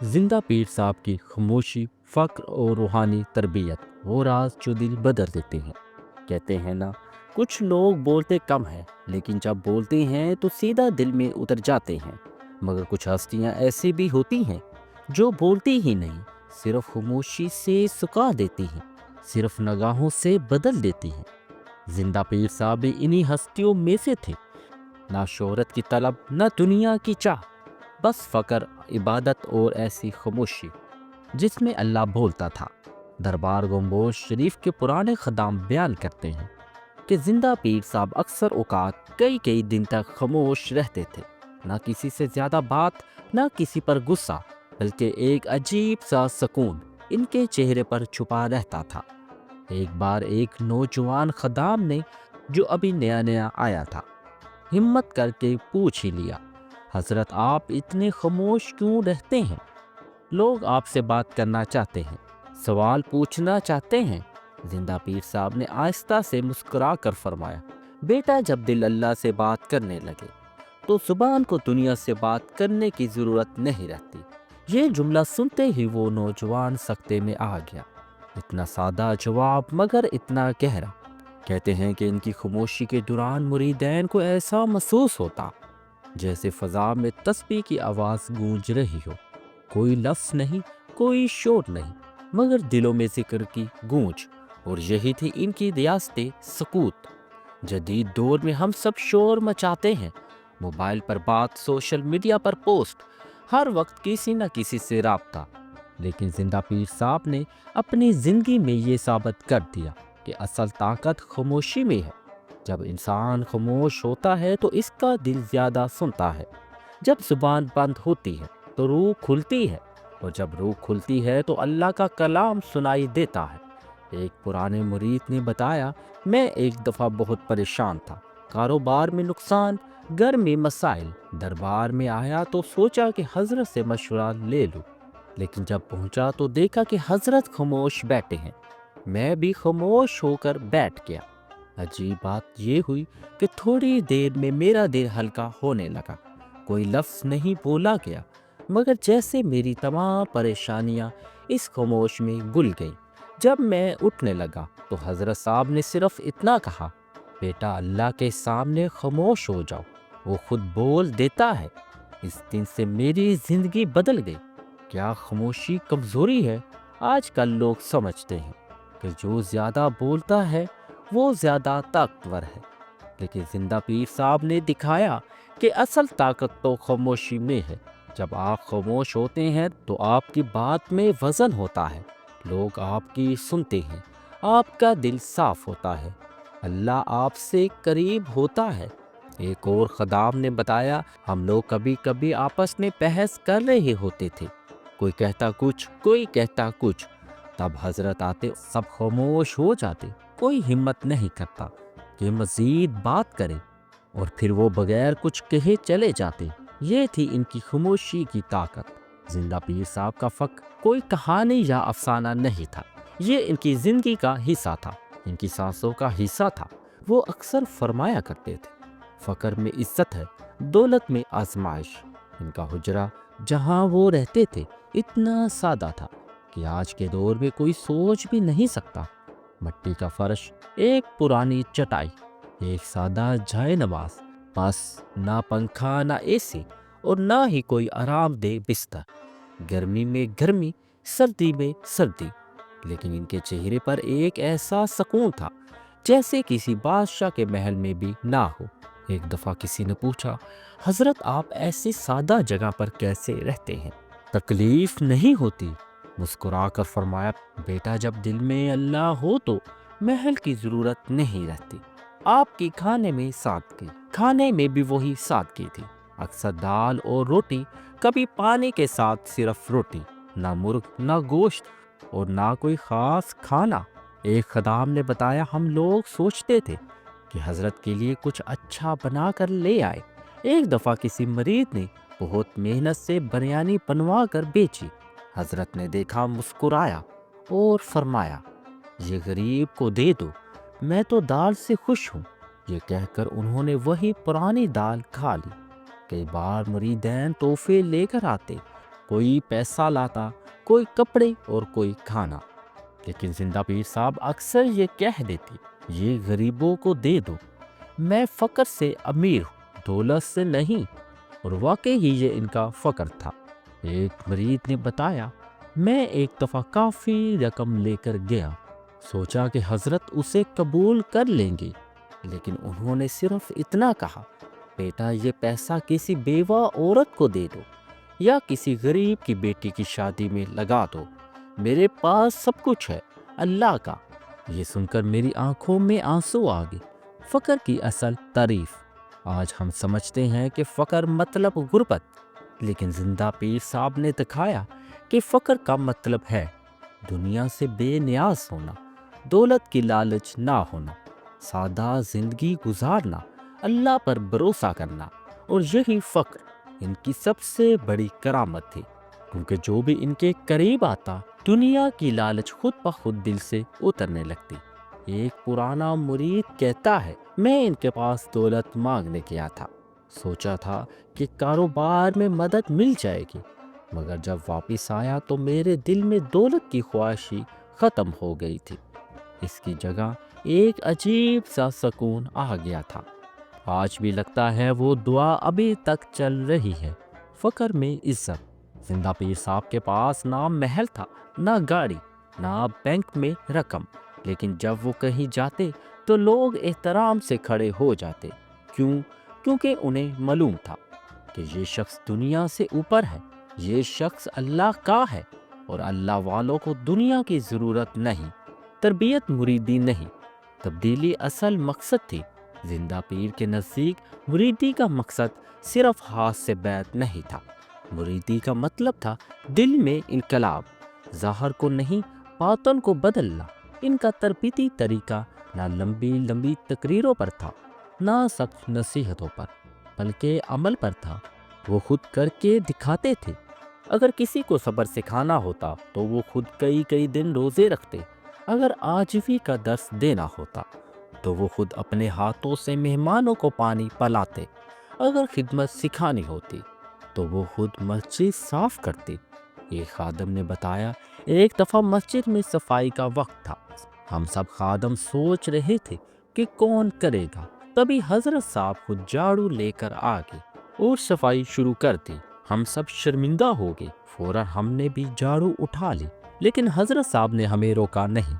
زندہ پیر صاحب کی خاموشی، فقر اور روحانی تربیت وہ راز جو دل بدل دیتے ہیں۔ کہتے ہیں نا، کچھ لوگ بولتے کم ہیں لیکن جب بولتے ہیں تو سیدھا دل میں اتر جاتے ہیں، مگر کچھ ہستیاں ایسی بھی ہوتی ہیں جو بولتی ہی نہیں، صرف خاموشی سے سکھا دیتی ہیں، صرف نگاہوں سے بدل دیتی ہیں۔ زندہ پیر صاحب بھی انہی ہستیوں میں سے تھے۔ نہ شہرت کی طلب، نہ دنیا کی چاہ، بس فقر، عبادت اور ایسی خاموشی جس میں اللہ بولتا تھا۔ دربار گنبوش شریف کے پرانے خدام بیان کرتے ہیں کہ زندہ پیر صاحب اکثر اوقات کئی دن تک خاموش رہتے تھے، نہ کسی سے زیادہ بات، نہ کسی پر غصہ، بلکہ ایک عجیب سا سکون ان کے چہرے پر چھپا رہتا تھا۔ ایک بار ایک نوجوان خدام نے، جو ابھی نیا آیا تھا، ہمت کر کے پوچھ ہی لیا، حضرت آپ اتنے خاموش کیوں رہتے ہیں؟ لوگ آپ سے بات کرنا چاہتے ہیں، سوال پوچھنا چاہتے ہیں۔ زندہ پیر صاحب نے آہستہ سے مسکرا کر فرمایا، بیٹا، جب دل اللہ سے بات کرنے لگے تو زبان کو دنیا سے بات کرنے کی ضرورت نہیں رہتی۔ یہ جملہ سنتے ہی وہ نوجوان سکتے میں آ گیا۔ اتنا سادہ جواب مگر اتنا گہرا۔ کہتے ہیں کہ ان کی خاموشی کے دوران مریدین کو ایسا محسوس ہوتا جیسے فضا میں تسبیح کی آواز گونج رہی ہو، کوئی لفظ نہیں، کوئی شور نہیں، مگر دلوں میں ذکر کی گونج۔ اور یہی تھی ان کی ریاست سکوت۔ جدید دور میں ہم سب شور مچاتے ہیں، موبائل پر بات، سوشل میڈیا پر پوسٹ، ہر وقت کسی نہ کسی سے رابطہ۔ لیکن زندہ پیر صاحب نے اپنی زندگی میں یہ ثابت کر دیا کہ اصل طاقت خاموشی میں ہے۔ جب انسان خاموش ہوتا ہے تو اس کا دل زیادہ سنتا ہے۔ جب زبان بند ہوتی ہے تو روح کھلتی ہے، اور جب روح کھلتی ہے تو اللہ کا کلام سنائی دیتا ہے۔ ایک پرانے مرید نے بتایا، میں ایک دفعہ بہت پریشان تھا، کاروبار میں نقصان، گھر میں مسائل۔ دربار میں آیا تو سوچا کہ حضرت سے مشورہ لے لوں، لیکن جب پہنچا تو دیکھا کہ حضرت خاموش بیٹھے ہیں۔ میں بھی خاموش ہو کر بیٹھ گیا۔ عجیب بات یہ ہوئی کہ تھوڑی دیر میں میرا دل ہلکا ہونے لگا۔ کوئی لفظ نہیں بولا گیا، مگر جیسے میری تمام پریشانیاں اس خاموش میں گل گئیں۔ جب میں اٹھنے لگا تو حضرت صاحب نے صرف اتنا کہا، بیٹا، اللہ کے سامنے خاموش ہو جاؤ، وہ خود بول دیتا ہے۔ اس دن سے میری زندگی بدل گئی۔ کیا خاموشی کمزوری ہے؟ آج کل لوگ سمجھتے ہیں کہ جو زیادہ بولتا ہے وہ زیادہ طاقتور ہے، لیکن زندہ پیر صاحب نے دکھایا کہ اصل طاقت تو خاموشی میں ہے۔ جب آپ خاموش ہوتے ہیں تو آپ کی بات میں وزن ہوتا ہے، لوگ آپ کی سنتے ہیں، آپ کا دل صاف ہوتا ہے، اللہ آپ سے قریب ہوتا ہے۔ ایک اور خدام نے بتایا، ہم لوگ کبھی کبھی آپس میں بحث کر رہے ہوتے تھے، کوئی کہتا کچھ، کوئی کہتا کچھ، تب حضرت آتے، سب خاموش ہو جاتے، کوئی ہمت نہیں کرتا کہ مزید بات کرے، اور پھر وہ بغیر کچھ کہے چلے جاتے۔ یہ تھی ان کی خاموشی کی طاقت۔ زندہ پیر صاحب کا فقر کوئی کہانی یا افسانہ نہیں تھا، یہ ان کی زندگی کا حصہ تھا، ان کی سانسوں کا حصہ تھا۔ وہ اکثر فرمایا کرتے تھے، فقر میں عزت ہے، دولت میں آزمائش۔ ان کا حجرہ جہاں وہ رہتے تھے اتنا سادہ تھا کہ آج کے دور میں کوئی سوچ بھی نہیں سکتا۔ مٹی کا فرش، ایک پرانی چٹائی، ایک سادہ جائے نماز، بس نہ پنکھا، نہ اے سی، اور نہ ہی کوئی آرام دہ بستر۔ گرمی میں گرمی، سردی میں سردی، لیکن ان کے چہرے پر ایک ایسا سکون تھا جیسے کسی بادشاہ کے محل میں بھی نہ ہو۔ ایک دفعہ کسی نے پوچھا، حضرت آپ ایسی سادہ جگہ پر کیسے رہتے ہیں؟ تکلیف نہیں ہوتی؟ مسکرا کر فرمایا، بیٹا، جب دل میں اللہ ہو تو محل کی ضرورت نہیں رہتی۔ آپ کی کھانے میں سادگی، کھانے میں بھی وہی سادگی تھی، اکثر دال اور روٹی، کبھی پانی کے ساتھ صرف روٹی، نہ مرغ، نہ گوشت، اور نہ کوئی خاص کھانا۔ ایک خدام نے بتایا، ہم لوگ سوچتے تھے کہ حضرت کے لیے کچھ اچھا بنا کر لے آئے۔ ایک دفعہ کسی مریض نے بہت محنت سے بریانی بنوا کر بیچی۔ حضرت نے دیکھا، مسکرایا اور فرمایا، یہ غریب کو دے دو، میں تو دال سے خوش ہوں۔ یہ کہہ کر انہوں نے وہی پرانی دال کھا لی۔ کئی بار مریدین تحفے لے کر آتے، کوئی پیسہ لاتا، کوئی کپڑے اور کوئی کھانا۔ لیکن زندہ پیر صاحب اکثر یہ کہہ دیتے، یہ غریبوں کو دے دو، میں فقر سے امیر ہوں، دولت سے نہیں۔ اور واقعی ہی یہ ان کا فقر تھا۔ ایک مرید نے بتایا، میں ایک دفعہ کافی رقم لے کر گیا، سوچا کہ حضرت اسے قبول کر لیں گے، لیکن انہوں نے صرف اتنا کہا، بیٹا یہ پیسہ کسی بیوہ عورت کو دے دو یا کسی غریب کی بیٹی کی شادی میں لگا دو، میرے پاس سب کچھ ہے اللہ کا۔ یہ سن کر میری آنکھوں میں آنسو آ گئے۔ فقر کی اصل تعریف۔ آج ہم سمجھتے ہیں کہ فقر مطلب غربت، لیکن زندہ پیر صاحب نے دکھایا کہ فقر کا مطلب ہے دنیا سے بے نیاز ہونا، دولت کی لالچ نہ ہونا، سادہ زندگی گزارنا، اللہ پر بھروسہ کرنا۔ اور یہی فقر ان کی سب سے بڑی کرامت تھی، کیونکہ جو بھی ان کے قریب آتا دنیا کی لالچ خود بخود دل سے اترنے لگتی۔ ایک پرانا مرید کہتا ہے، میں ان کے پاس دولت مانگنے گیا تھا، سوچا تھا کہ کاروبار میں مدد مل جائے گی، مگر جب واپس آیا تو میرے دل میں دولت کی خواہش ہی ختم ہو گئی تھی، اس کی جگہ ایک عجیب سا سکون آ گیا تھا۔ آج بھی لگتا ہے وہ دعا ابھی تک چل رہی ہے۔ فقر میں عزت۔ زندہ پیر صاحب کے پاس نہ محل تھا، نہ گاڑی، نہ بینک میں رقم، لیکن جب وہ کہیں جاتے تو لوگ احترام سے کھڑے ہو جاتے۔ کیونکہ انہیں معلوم تھا کہ یہ شخص دنیا سے اوپر ہے، یہ شخص اللہ کا ہے، اور اللہ والوں کو دنیا کی ضرورت نہیں۔ تربیت مریدی نہیں، تبدیلی اصل مقصد تھی۔ زندہ پیر کے نزدیک مریدی کا مقصد صرف ہاتھ سے بیعت نہیں تھا، مریدی کا مطلب تھا دل میں انقلاب، ظاہر کو نہیں باطن کو بدلنا۔ ان کا تربیتی طریقہ نہ لمبی تقریروں پر تھا، نہ سخت نصیحتوں پر، بلکہ عمل پر تھا۔ وہ خود کر کے دکھاتے تھے۔ اگر کسی کو صبر سکھانا ہوتا تو وہ خود کئی دن روزے رکھتے۔ اگر عاجزی کا درس دینا ہوتا تو وہ خود اپنے ہاتھوں سے مہمانوں کو پانی پلاتے۔ اگر خدمت سکھانی ہوتی تو وہ خود مسجد صاف کرتے۔ ایک خادم نے بتایا، ایک دفعہ مسجد میں صفائی کا وقت تھا، ہم سب خادم سوچ رہے تھے کہ کون کرے گا، تبھی حضرت صاحب خود جھاڑو لے کر آ گئے اور صفائی شروع کر دی۔ ہم سب شرمندہ ہو گئے، فوراً ہم نے بھی جھاڑو اٹھا لی، لیکن حضرت صاحب نے ہمیں روکا نہیں،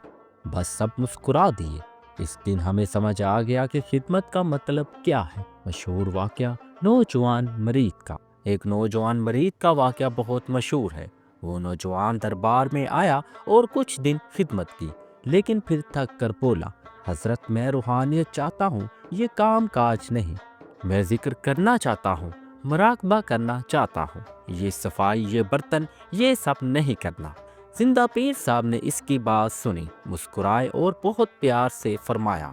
بس سب مسکرا دیے۔ اس دن ہمیں سمجھ آ گیا کہ خدمت کا مطلب کیا ہے۔ مشہور واقعہ نوجوان مرید کا۔ ایک نوجوان مرید کا واقعہ بہت مشہور ہے۔ وہ نوجوان دربار میں آیا اور کچھ دن خدمت کی، لیکن پھر تھک کر بولا، حضرت میں روحانیت چاہتا ہوں، یہ کام کاج نہیں، میں ذکر کرنا چاہتا ہوں، مراقبہ کرنا چاہتا ہوں، یہ صفائی، یہ برتن، یہ سب نہیں کرنا۔ زندہ پیر صاحب نے اس کی بات سنی، مسکرائے اور بہت پیار سے فرمایا،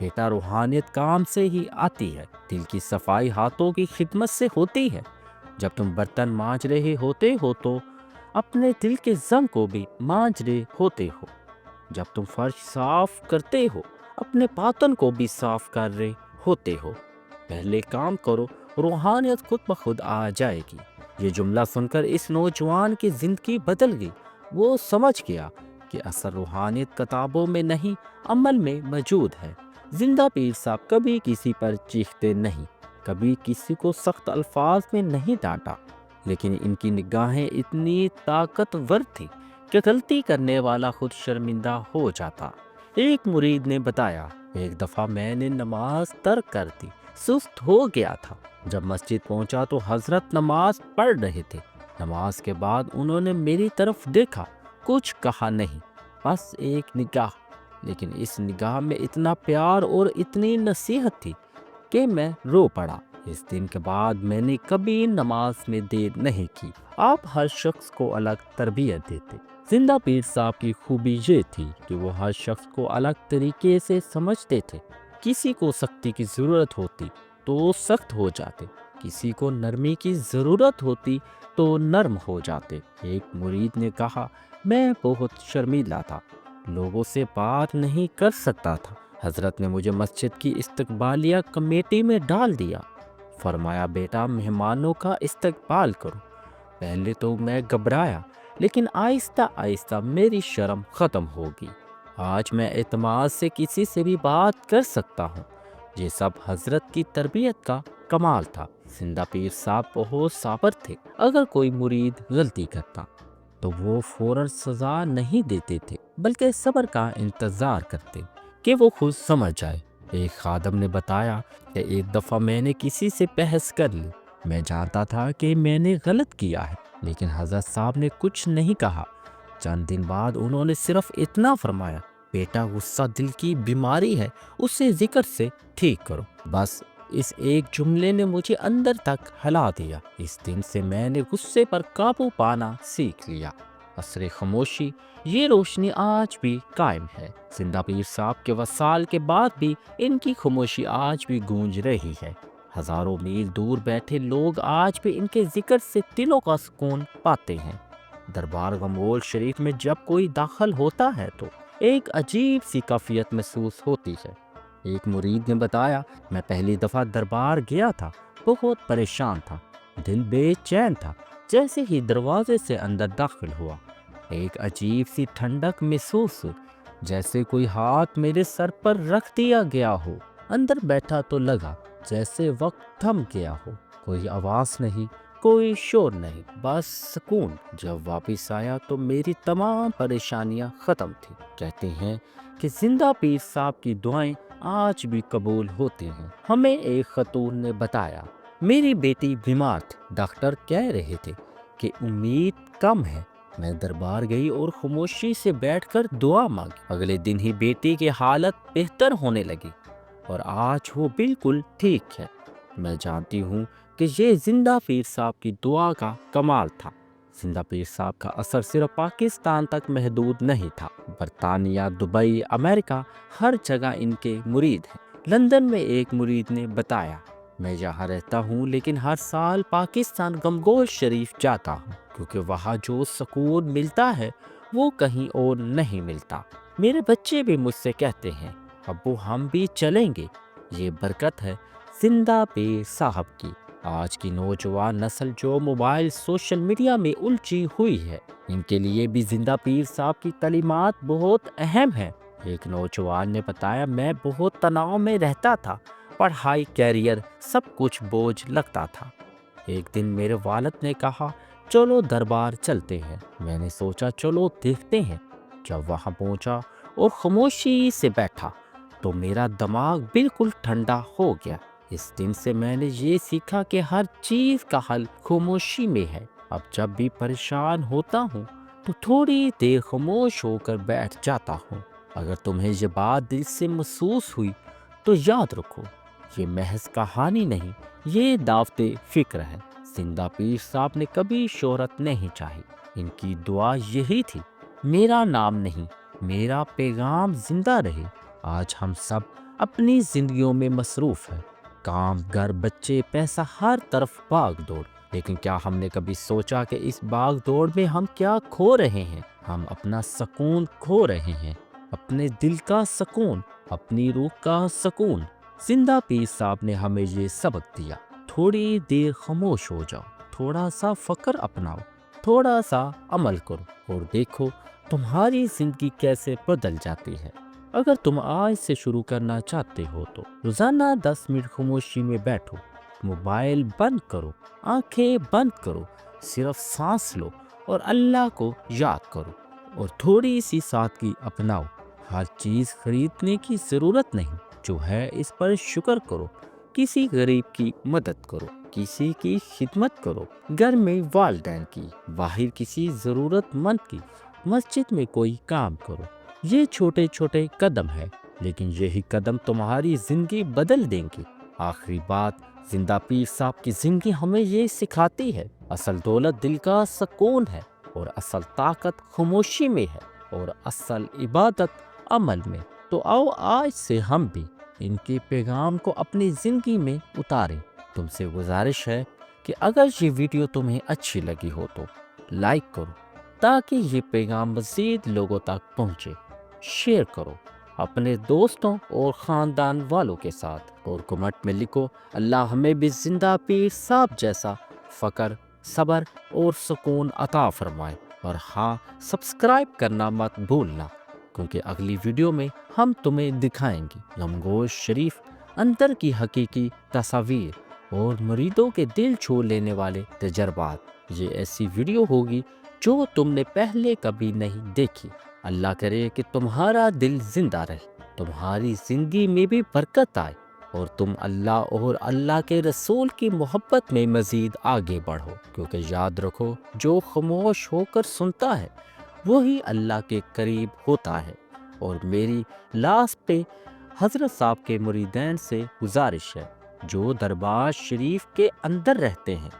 بیٹا روحانیت کام سے ہی آتی ہے، دل کی صفائی ہاتھوں کی خدمت سے ہوتی ہے۔ جب تم برتن مانج رہے ہوتے ہو تو اپنے دل کے زنگ کو بھی مانج رہے ہوتے ہو۔ جب تم فرش صاف کرتے ہو اپنے باطن کو بھی صاف کر رہے ہوتے ہو۔ پہلے کام کرو، روحانیت خود بخود آ جائے گی۔ یہ جملہ سن کر اس نوجوان کی زندگی بدل گئی۔ وہ سمجھ گیا کہ اصل روحانیت کتابوں میں نہیں، عمل میں موجود ہے۔ زندہ پیر صاحب کبھی کسی پر چیختے نہیں، کبھی کسی کو سخت الفاظ میں نہیں ڈانٹا، لیکن ان کی نگاہیں اتنی طاقتور تھی کہ غلطی کرنے والا خود شرمندہ ہو جاتا۔ ایک مرید نے بتایا، ایک دفعہ میں نے نماز ترک کر دی، سست ہو گیا تھا۔ جب مسجد پہنچا تو حضرت نماز پڑھ رہے تھے۔ نماز کے بعد انہوں نے میری طرف دیکھا، کچھ کہا نہیں، بس ایک نگاہ، لیکن اس نگاہ میں اتنا پیار اور اتنی نصیحت تھی کہ میں رو پڑا۔ اس دن کے بعد میں نے کبھی نماز میں دیر نہیں کی۔ آپ ہر شخص کو الگ تربیت دیتے۔ زندہ پیر صاحب کی خوبی یہ تھی کہ وہ ہر شخص کو الگ طریقے سے سمجھتے تھے۔ کسی کو سختی کی ضرورت ہوتی تو سخت ہو جاتے، کسی کو نرمی کی ضرورت ہوتی تو نرم ہو جاتے۔ ایک مرید نے کہا، میں بہت شرمیلا تھا، لوگوں سے بات نہیں کر سکتا تھا۔ حضرت نے مجھے مسجد کی استقبالیہ کمیٹی میں ڈال دیا، فرمایا، بیٹا مہمانوں کا استقبال کرو، پہلے تو میں گھبرایا، لیکن آہستہ آہستہ میری شرم ختم ہوگی۔ آج میں اعتماد سے کسی سے بھی بات کر سکتا ہوں۔ یہ سب حضرت کی تربیت کا کمال تھا۔ زندہ پیر صاحب بہت صابر تھے۔ اگر کوئی مرید غلطی کرتا تو وہ فوراً سزا نہیں دیتے تھے، بلکہ صبر کا انتظار کرتے کہ وہ خود سمجھ جائے۔ ایک خادم نے بتایا کہ ایک دفعہ میں نے کسی سے بحث کر لی۔ میں جانتا تھا کہ میں نے غلط کیا ہے، لیکن حضرت صاحب نے کچھ نہیں کہا۔ چند دن بعد انہوں نے صرف اتنا فرمایا، بیٹا غصہ دل کی بیماری ہے، اسے ذکر سے ٹھیک کرو۔ بس اس ایک جملے نے مجھے اندر تک ہلا دیا۔ اس دن سے میں نے غصے پر قابو پانا سیکھ لیا۔ عصر خاموشی، یہ روشنی آج بھی قائم ہے۔ زندہ پیر صاحب کے وصال کے بعد بھی ان کی خاموشی آج بھی گونج رہی ہے۔ ہزاروں میل دور بیٹھے لوگ آج بھی ان کے ذکر سے دلوں کا سکون پاتے ہیں۔ دربار غمول شریف میں جب کوئی داخل ہوتا ہے تو ایک عجیب سی کیفیت محسوس ہوتی ہے۔ ایک مرید نے بتایا، میں پہلی دفعہ دربار گیا تھا، بہت پریشان تھا، دل بے چین تھا۔ جیسے ہی دروازے سے اندر داخل ہوا، ایک عجیب سی ٹھنڈک محسوس ہوئی، جیسے کوئی ہاتھ میرے سر پر رکھ دیا گیا ہو۔ اندر بیٹھا تو لگا جیسے وقت تھم گیا ہو، کوئی آواز نہیں، کوئی شور نہیں، بس سکون۔ جب واپس آیا تو میری تمام پریشانیاں ختم تھی۔ کہتے ہیں کہ زندہ پیر صاحب کی دعائیں آج بھی قبول ہوتی ہیں۔ ہمیں ایک خاتون نے بتایا، میری بیٹی بیمار تھی، ڈاکٹر کہہ رہے تھے کہ امید کم ہے۔ میں دربار گئی اور خاموشی سے بیٹھ کر دعا مانگی۔ اگلے دن ہی بیٹی کی حالت بہتر ہونے لگی اور آج وہ بالکل ٹھیک ہے۔ میں جانتی ہوں کہ یہ زندہ پیر صاحب کی دعا کا کمال تھا۔ زندہ پیر صاحب کا اثر صرف پاکستان تک محدود نہیں تھا۔ برطانیہ، دبئی، امریکہ، ہر جگہ ان کے مرید ہیں۔ لندن میں ایک مرید نے بتایا، میں یہاں رہتا ہوں لیکن ہر سال پاکستان غمگول شریف جاتا ہوں، کیونکہ وہاں جو سکون ملتا ہے وہ کہیں اور نہیں ملتا۔ میرے بچے بھی مجھ سے کہتے ہیں، ابو ہم بھی چلیں گے۔ یہ برکت ہے زندہ پیر صاحب کی۔ آج کی نوجوان نسل جو موبائل، سوشل میڈیا میں الجھی ہوئی ہے، ان کے لیے بھی زندہ پیر صاحب کی تعلیمات بہت اہم ہیں۔ ایک نوجوان نے بتایا، میں بہت تناؤ میں رہتا تھا، پڑھائی، کیریئر، سب کچھ بوجھ لگتا تھا۔ ایک دن میرے والد نے کہا، چلو دربار چلتے ہیں۔ میں نے سوچا چلو دیکھتے ہیں۔ جب وہاں پہنچا اور خاموشی سے بیٹھا تو میرا دماغ بالکل ٹھنڈا ہو گیا۔ اس دن سے میں نے یہ سیکھا کہ ہر چیز کا حل خاموشی میں ہے۔ اب جب بھی پریشان ہوتا ہوں تو تھوڑی دیر خاموش ہو کر بیٹھ جاتا ہوں۔ اگر تمہیں یہ بات دل سے محسوس ہوئی تو یاد رکھو، یہ محض کہانی نہیں، یہ دعوت فکر ہے۔ زندہ پیر صاحب نے کبھی شہرت نہیں چاہی۔ ان کی دعا یہی تھی، میرا نام نہیں، میرا پیغام زندہ رہے۔ آج ہم سب اپنی زندگیوں میں مصروف ہیں، کام، گھر، بچے، پیسہ، ہر طرف بھاگ دوڑ۔ لیکن کیا ہم نے کبھی سوچا کہ اس بھاگ دوڑ میں ہم کیا کھو رہے ہیں؟ ہم اپنا سکون کھو رہے ہیں، اپنے دل کا سکون، اپنی روح کا سکون۔ زندہ پیر صاحب نے ہمیں یہ سبق دیا، تھوڑی دیر خاموش ہو جاؤ، تھوڑا سا فکر اپناؤ، تھوڑا سا عمل کرو اور دیکھو تمہاری زندگی کیسے بدل جاتی ہے۔ اگر تم آج سے شروع کرنا چاہتے ہو تو روزانہ 10 منٹ خاموشی میں بیٹھو، موبائل بند کرو، آنکھیں بند کرو، صرف سانس لو اور اللہ کو یاد کرو، اور تھوڑی سی سادگی اپناؤ۔ ہر چیز خریدنے کی ضرورت نہیں، جو ہے اس پر شکر کرو۔ کسی غریب کی مدد کرو، کسی کی خدمت کرو، گھر میں والدین کی، باہر کسی ضرورت مند کی، مسجد میں کوئی کام کرو۔ یہ چھوٹے چھوٹے قدم ہیں، لیکن یہی قدم تمہاری زندگی بدل دیں گے۔ آخری بات، زندہ پیر صاحب کی زندگی ہمیں یہ سکھاتی ہے، اصل دولت دل کا سکون ہے، اور اصل طاقت خاموشی میں ہے، اور اصل عبادت عمل میں۔ تو آؤ آج سے ہم بھی ان کے پیغام کو اپنی زندگی میں اتاریں۔ تم سے گزارش ہے کہ اگر یہ ویڈیو تمہیں اچھی لگی ہو تو لائک کرو، تاکہ یہ پیغام مزید لوگوں تک پہنچے۔ شیئر کرو اپنے دوستوں اور خاندان والوں کے ساتھ، اور کمنٹ میں لکھو، اللہ ہمیں بھی زندہ پیر صاحب جیسا فکر، صبر اور سکون عطا فرمائے۔ اور ہاں، سبسکرائب کرنا مت بھولنا، کیونکہ اگلی ویڈیو میں ہم تمہیں دکھائیں گے گمگوش شریف اندر کی حقیقی تصاویر اور مریدوں کے دل چھو لینے والے تجربات۔ یہ ایسی ویڈیو ہوگی جو تم نے پہلے کبھی نہیں دیکھی۔ اللہ کرے کہ تمہارا دل زندہ رہے، تمہاری زندگی میں بھی برکت آئے، اور تم اللہ اور اللہ کے رسول کی محبت میں مزید آگے بڑھو، کیونکہ یاد رکھو، جو خاموش ہو کر سنتا ہے وہی اللہ کے قریب ہوتا ہے۔ اور میری لاسٹ پہ حضرت صاحب کے مریدین سے گزارش ہے، جو دربار شریف کے اندر رہتے ہیں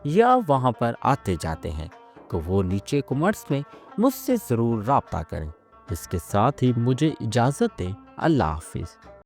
یا وہاں پر آتے جاتے ہیں، تو وہ نیچے کمنٹس میں مجھ سے ضرور رابطہ کریں۔ اس کے ساتھ ہی مجھے اجازت دیں۔ اللہ حافظ۔